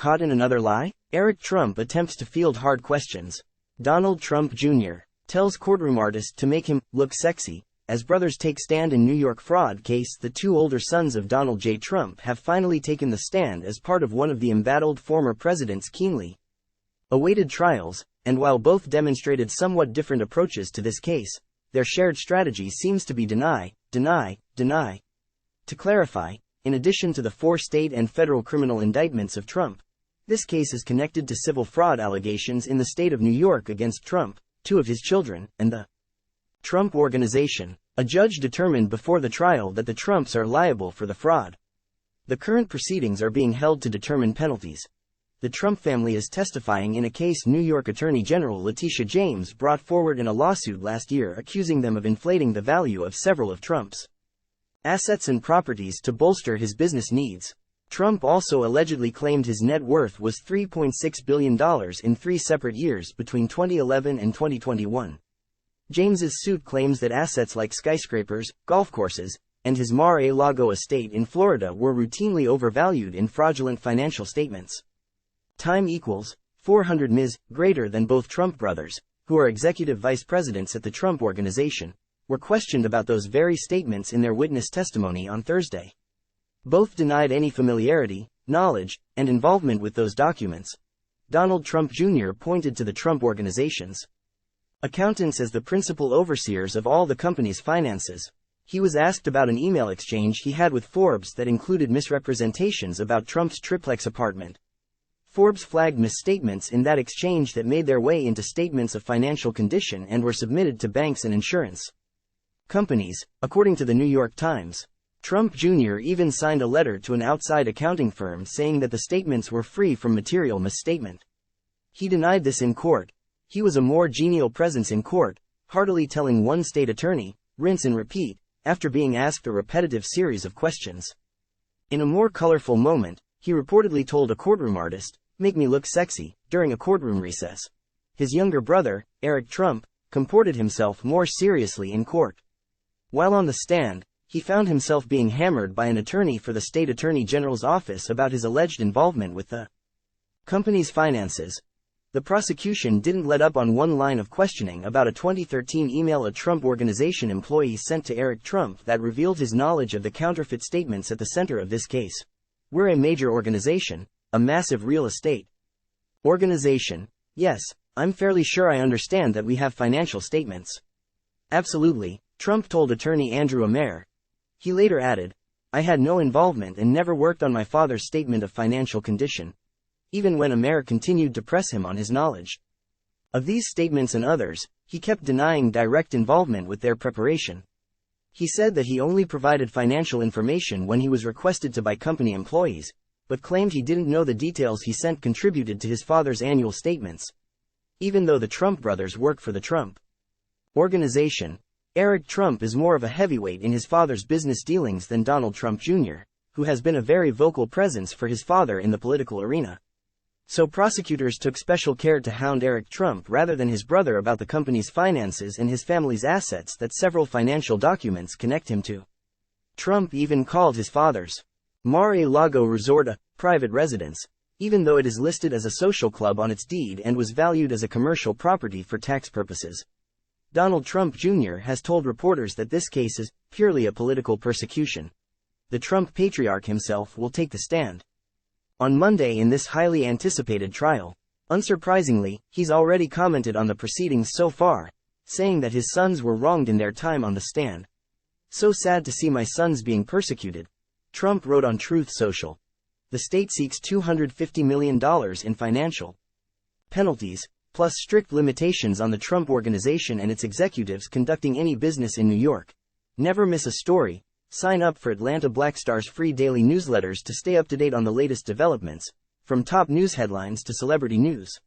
caught in another lie? Eric Trump attempts to field hard questions. Donald Trump Jr. tells courtroom artist to make him look sexy. As brothers take stand in New York fraud case, the two older sons of Donald J. Trump have finally taken the stand as part of one of the embattled former president's keenly awaited trials, and while both demonstrated somewhat different approaches to this case, their shared strategy seems to be deny. To clarify, in addition to the 4 state and federal criminal indictments of Trump, this case is connected to civil fraud allegations in the state of New York against Trump, 2 of his children, and the Trump Organization. A judge determined before the trial that the Trumps are liable for the fraud. The current proceedings are being held to determine penalties. The Trump family is testifying in a case New York Attorney General Letitia James brought forward in a lawsuit last year accusing them of inflating the value of several of Trump's assets and properties to bolster his business needs. Trump also allegedly claimed his net worth was $3.6 billion in 3 separate years between 2011 and 2021. James's suit claims that assets like skyscrapers, golf courses, and his Mar-a-Lago estate in Florida were routinely overvalued in fraudulent financial statements. Time equals 400 Ms. greater than both Trump brothers, who are executive vice presidents at the Trump Organization, were questioned about those very statements in their witness testimony on Thursday. Both denied any familiarity, knowledge, and involvement with those documents. Donald Trump Jr. pointed to the Trump Organization's accountants as the principal overseers of all the company's finances. He was asked about an email exchange he had with Forbes that included misrepresentations about Trump's triplex apartment. Forbes flagged misstatements in that exchange that made their way into statements of financial condition and were submitted to banks and insurance companies, according to the New York Times. Trump Jr. even signed a letter to an outside accounting firm saying that the statements were free from material misstatement. He denied this in court. He was a more genial presence in court, heartily telling one state attorney, rinse and repeat, after being asked a repetitive series of questions. In a more colorful moment, he reportedly told a courtroom artist, "Make me look sexy," during a courtroom recess. His younger brother, Eric Trump, comported himself more seriously in court. While on the stand, he found himself being hammered by an attorney for the state attorney general's office about his alleged involvement with the company's finances. The prosecution didn't let up on one line of questioning about a 2013 email a Trump Organization employee sent to Eric Trump that revealed his knowledge of the counterfeit statements at the center of this case. "We're a major organization, a massive real estate organization. Yes, I'm fairly sure I understand that we have financial statements." "Absolutely," Trump told attorney Andrew Amer. He later added, "I had no involvement and never worked on my father's statement of financial condition," even when Amer continued to press him on his knowledge of these statements and others. He kept denying direct involvement with their preparation. He said that he only provided financial information when he was requested to by company employees, but claimed he didn't know the details he sent contributed to his father's annual statements. Even though the Trump brothers work for the Trump Organization, Eric Trump is more of a heavyweight in his father's business dealings than Donald Trump Jr., who has been a very vocal presence for his father in the political arena. So prosecutors took special care to hound Eric Trump rather than his brother about the company's finances and his family's assets that several financial documents connect him to. Trump even called his father's Mar-a-Lago resort a private residence, even though it is listed as a social club on its deed and was valued as a commercial property for tax purposes. Donald Trump Jr. has told reporters that this case is purely a political persecution. The Trump patriarch himself will take the stand on Monday in this highly anticipated trial. Unsurprisingly, he's already commented on the proceedings so far, saying that his sons were wronged in their time on the stand. "So sad to see my sons being persecuted," Trump wrote on Truth Social. The state seeks $250 million in financial penalties, plus strict limitations on the Trump Organization and its executives conducting any business in New York. Never miss a story. Sign up for Atlanta Black Star's free daily newsletters to stay up to date on the latest developments, from top news headlines to celebrity news.